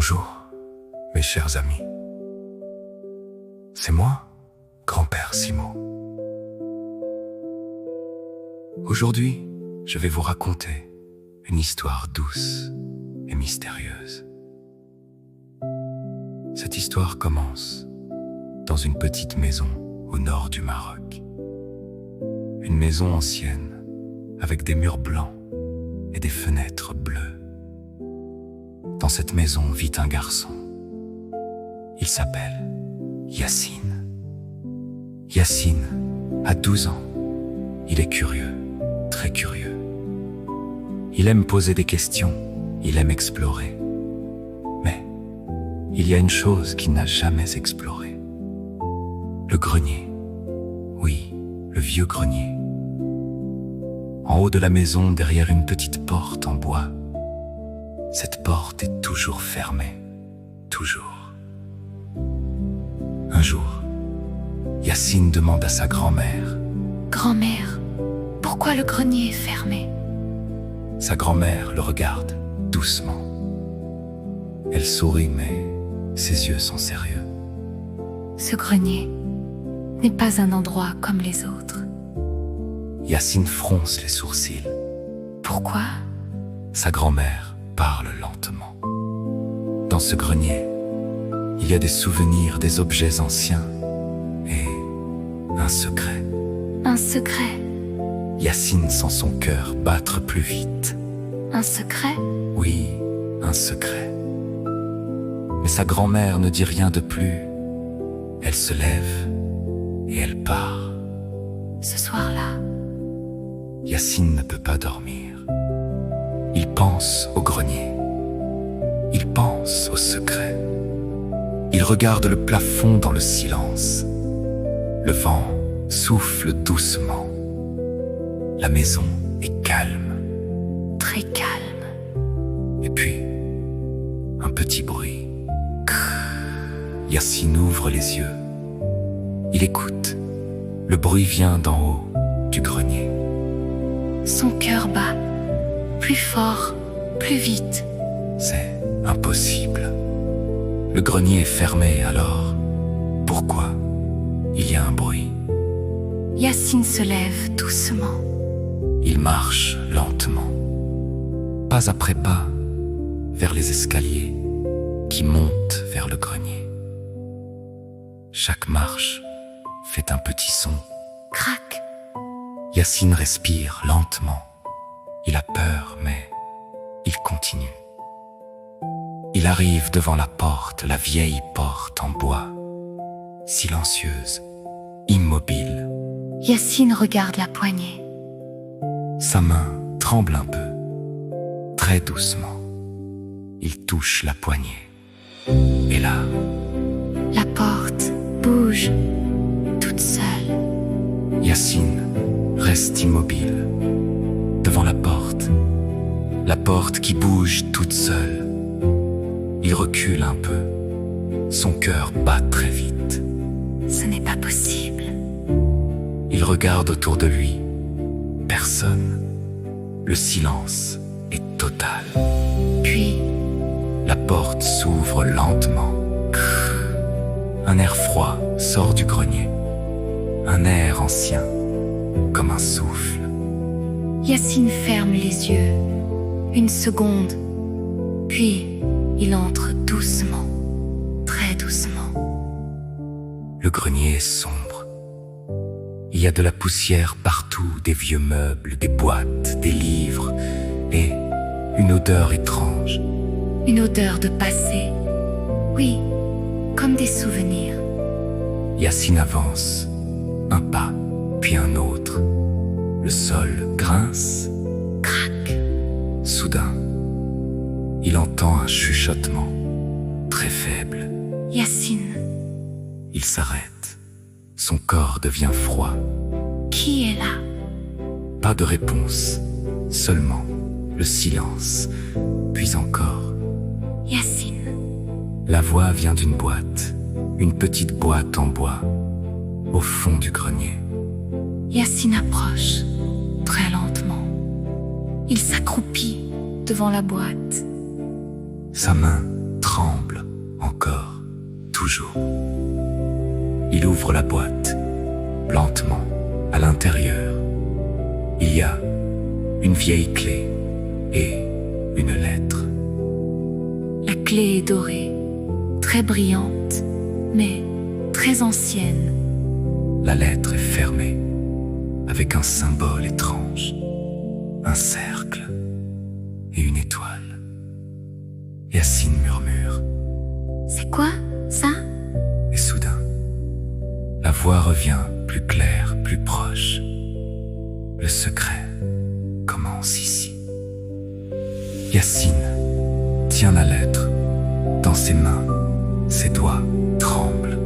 Bonjour, mes chers amis. C'est moi, grand-père Simo. Aujourd'hui, je vais vous raconter une histoire douce et mystérieuse. Cette histoire commence dans une petite maison au nord du Maroc. Une maison ancienne, avec des murs blancs et des fenêtres bleues. Dans cette maison vit un garçon. Il s'appelle Yassine. Yassine a 12 ans. Il est curieux, très curieux. Il aime poser des questions, il aime explorer. Mais il y a une chose qu'il n'a jamais explorée. Le grenier. Oui, le vieux grenier. En haut de la maison, derrière une petite porte en bois, cette porte est toujours fermée, toujours. Un jour, Yassine demande à sa grand-mère. Grand-mère, pourquoi le grenier est fermé? Sa grand-mère le regarde doucement. Elle sourit, mais ses yeux sont sérieux. Ce grenier n'est pas un endroit comme les autres. Yassine fronce les sourcils. Pourquoi? Sa grand-mère parle lentement. Dans ce grenier, il y a des souvenirs, des objets anciens et un secret. Un secret? Yassine sent son cœur battre plus vite. Un secret? Oui, un secret. Mais sa grand-mère ne dit rien de plus. Elle se lève et elle part. Ce soir-là, Yassine ne peut pas dormir. Il pense au grenier. Il pense au secret. Il regarde le plafond dans le silence. Le vent souffle doucement. La maison est calme. très calme. Et puis, un petit bruit. Yassine ouvre les yeux. Il écoute. Le bruit vient d'en haut, du grenier. Son cœur bat plus fort, plus vite. C'est impossible. Le grenier est fermé, alors pourquoi il y a un bruit? Yassine se lève doucement. Il marche lentement, pas après pas, vers les escaliers qui montent vers le grenier. Chaque marche fait un petit son. Crac. Yassine respire lentement. Il a peur, mais il continue. Il arrive devant la porte, la vieille porte en bois, silencieuse, immobile. Yassine regarde la poignée. Sa main tremble un peu. Très doucement, il touche la poignée. Et là, La porte bouge toute seule. Yassine reste immobile devant la porte qui bouge toute seule. Il recule un peu. Son cœur bat très vite. Ce n'est pas possible. Il regarde autour de lui. Personne. Le silence est total. Puis, La porte s'ouvre lentement. Un air froid sort du grenier. Un air ancien, comme un souffle. Yassine ferme les yeux. Une seconde. Puis, il entre doucement, très doucement. Le grenier est sombre. Il y a de la poussière partout, des vieux meubles, des boîtes, des livres et une odeur étrange. Une odeur de passé. Oui, comme des souvenirs. Yassine avance, un pas, puis un autre. Le sol grince. Crac. Soudain, il entend un chuchotement, très faible. Yassine, Il s'arrête. Son corps devient froid. qui est là? Pas de réponse, seulement le silence, puis encore. Yassine. La voix vient d'une boîte, une petite boîte en bois, au fond du grenier. Yassine approche, très lentement. Il s'accroupit devant la boîte. Sa main tremble encore, toujours. Il ouvre la boîte, lentement, à l'intérieur. Il y a une vieille clé et une lettre. La clé est dorée, très brillante, mais très ancienne. La lettre est fermée, avec un symbole étrange, un cercle et une étoile. Yacine murmure. C'est quoi, ça? Et soudain, la voix revient plus claire, plus proche. Le secret commence ici. Yacine tient la lettre dans ses mains, ses doigts tremblent.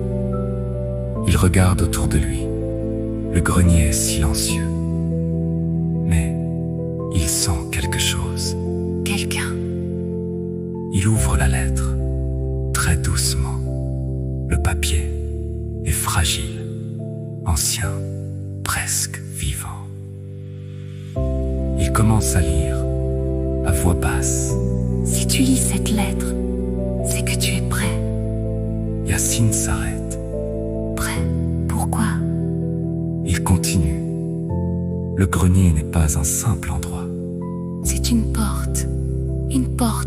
Il regarde autour de lui. Le grenier est silencieux. Mais il sent quelque chose. Quelqu'un. Il ouvre la lettre, très doucement. Le papier est fragile, ancien, presque vivant. Il commence à lire, à voix basse. Si tu lis cette lettre, c'est que tu es prêt. Yacine s'arrête. Prêt? Pourquoi? Il continue. Le grenier n'est pas un simple endroit. C'est une porte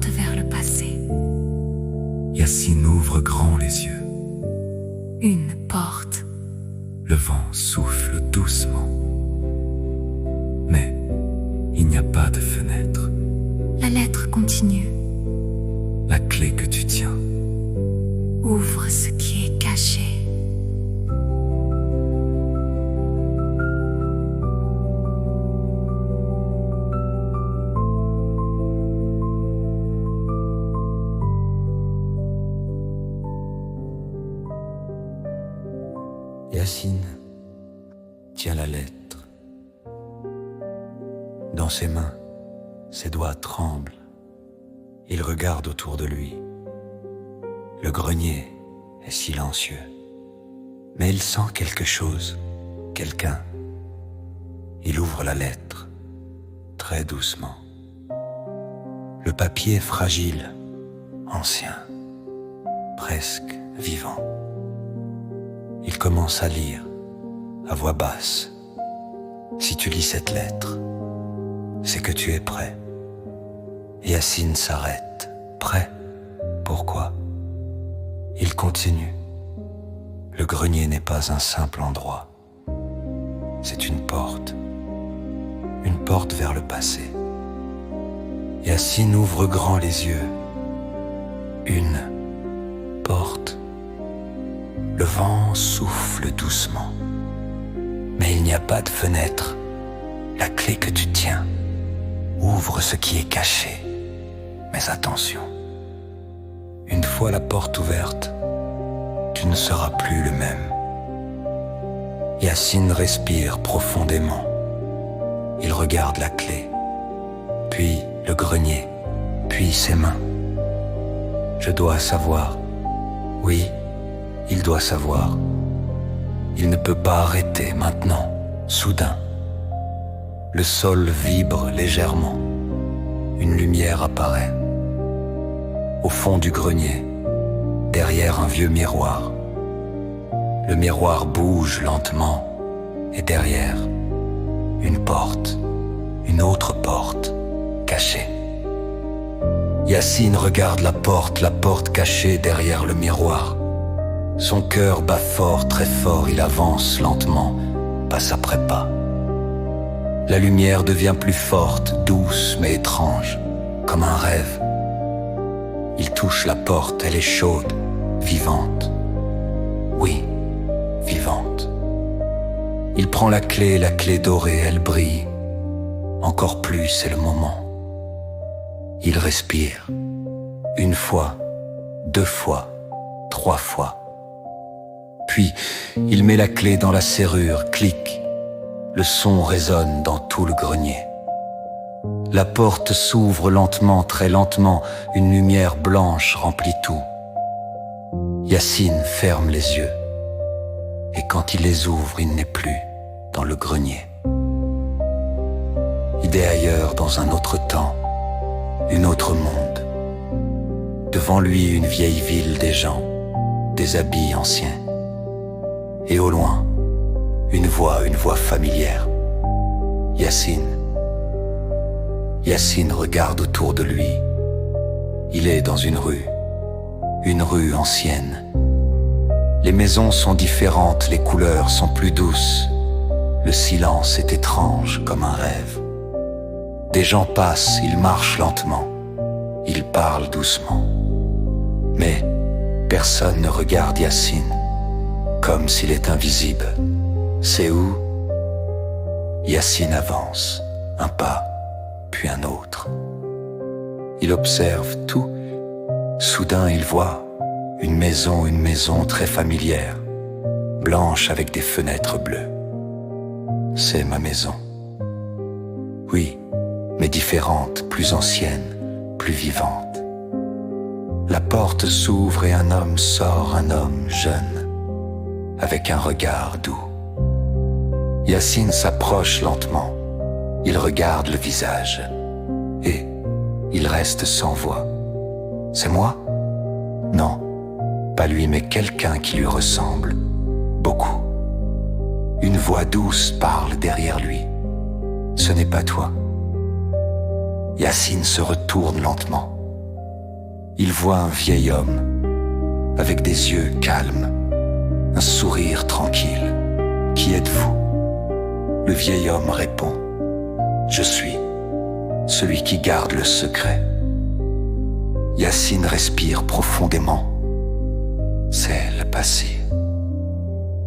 vers le passé. Yacine ouvre grand les yeux. Une porte. Le vent souffle doucement. Mais il n'y a pas de fenêtre. La lettre continue. La clé que tu tiens. Ouvre ce qui est caché. Yacine tient la lettre. Dans ses mains, ses doigts tremblent. Il regarde autour de lui. Le grenier est silencieux. Mais il sent quelque chose, quelqu'un. Il ouvre la lettre, très doucement. Le papier est fragile, ancien, presque vivant. Il commence à lire, à voix basse. Si tu lis cette lettre, c'est que tu es prêt. Yacine s'arrête. Prêt? Pourquoi? Il continue. Le grenier n'est pas un simple endroit. C'est une porte vers le passé. Yacine ouvre grand les yeux. Une porte. Le vent souffle doucement. Mais il n'y a pas de fenêtre. La clé que tu tiens ouvre ce qui est caché. Mais attention, une fois la porte ouverte, tu ne seras plus le même. Yacine respire profondément. Il regarde la clé, puis le grenier, puis ses mains. Je dois savoir. Oui, il doit savoir. Il ne peut pas arrêter maintenant, soudain. Le sol vibre légèrement. Une lumière apparaît. Au fond du grenier, derrière un vieux miroir. Le miroir bouge lentement et derrière, une porte, une autre porte, cachée. Yacine regarde la porte cachée derrière le miroir. Son cœur bat fort, très fort, il avance lentement, pas après pas. La lumière devient plus forte, douce mais étrange, comme un rêve. Il touche la porte, elle est chaude, vivante. Oui, vivante. Il prend la clé dorée, elle brille. Encore plus, c'est le moment. Il respire. Une fois, 2 fois, 3 fois. Puis, il met la clé dans la serrure, clic. Le son résonne dans tout le grenier. La porte s'ouvre lentement, très lentement. Une lumière blanche remplit tout. Yacine ferme les yeux. Et quand il les ouvre, il n'est plus dans le grenier. Il est ailleurs, dans un autre temps, un autre monde. Devant lui, une vieille ville des gens, des habits anciens. Et au loin, une voix familière. Yacine. Yacine regarde autour de lui. Il est dans une rue ancienne. Les maisons sont différentes, les couleurs sont plus douces. Le silence est étrange comme un rêve. Des gens passent, ils marchent lentement. Ils parlent doucement. Mais personne ne regarde Yacine, comme s'il est invisible. C'est où? Yacine avance, un pas, puis un autre. Il observe tout. Soudain, il voit une maison très familière, blanche avec des fenêtres bleues. C'est ma maison. Oui, mais différente, plus ancienne, plus vivante. La porte s'ouvre et un homme sort, un homme jeune, avec un regard doux. Yacine s'approche lentement. Il regarde le visage et il reste sans voix. C'est moi? Non, pas lui, mais quelqu'un qui lui ressemble. Beaucoup. Une voix douce parle derrière lui. Ce n'est pas toi. Yacine se retourne lentement. Il voit un vieil homme, avec des yeux calmes, un sourire tranquille. Qui êtes-vous? Le vieil homme répond. Je suis celui qui garde le secret. Yacine respire profondément. C'est le passé.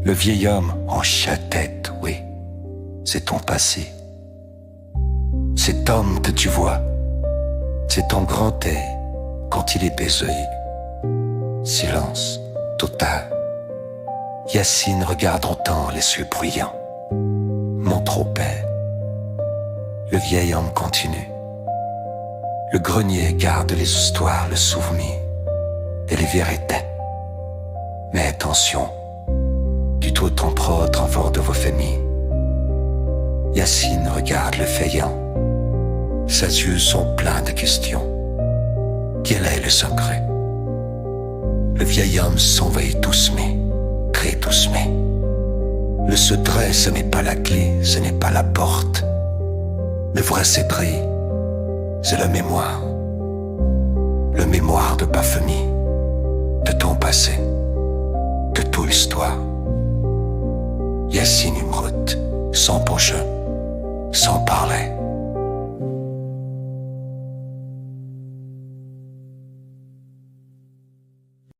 Le vieil homme hoche la tête, oui, c'est ton passé. Cet homme que tu vois, c'est ton grand œil quand il est baisé. Silence total. Yacine regarde longtemps les yeux bruyants. Mon trop-père. Le vieil homme continue. Le grenier garde les histoires, le souvenir et les vérités. Mais attention, du tout ton propre enfant de vos familles. Yacine regarde le faillant. Ses yeux sont pleins de questions. Quel est le secret? Le vieil homme s'envahit doucement, crie doucement. Le secret, ce n'est pas la clé, ce n'est pas la porte. Le vrai secret, c'est la mémoire. Le mémoire de ta famille, de ton passé, de toute l'histoire. Yacine Umrout, sans poche, sans parler.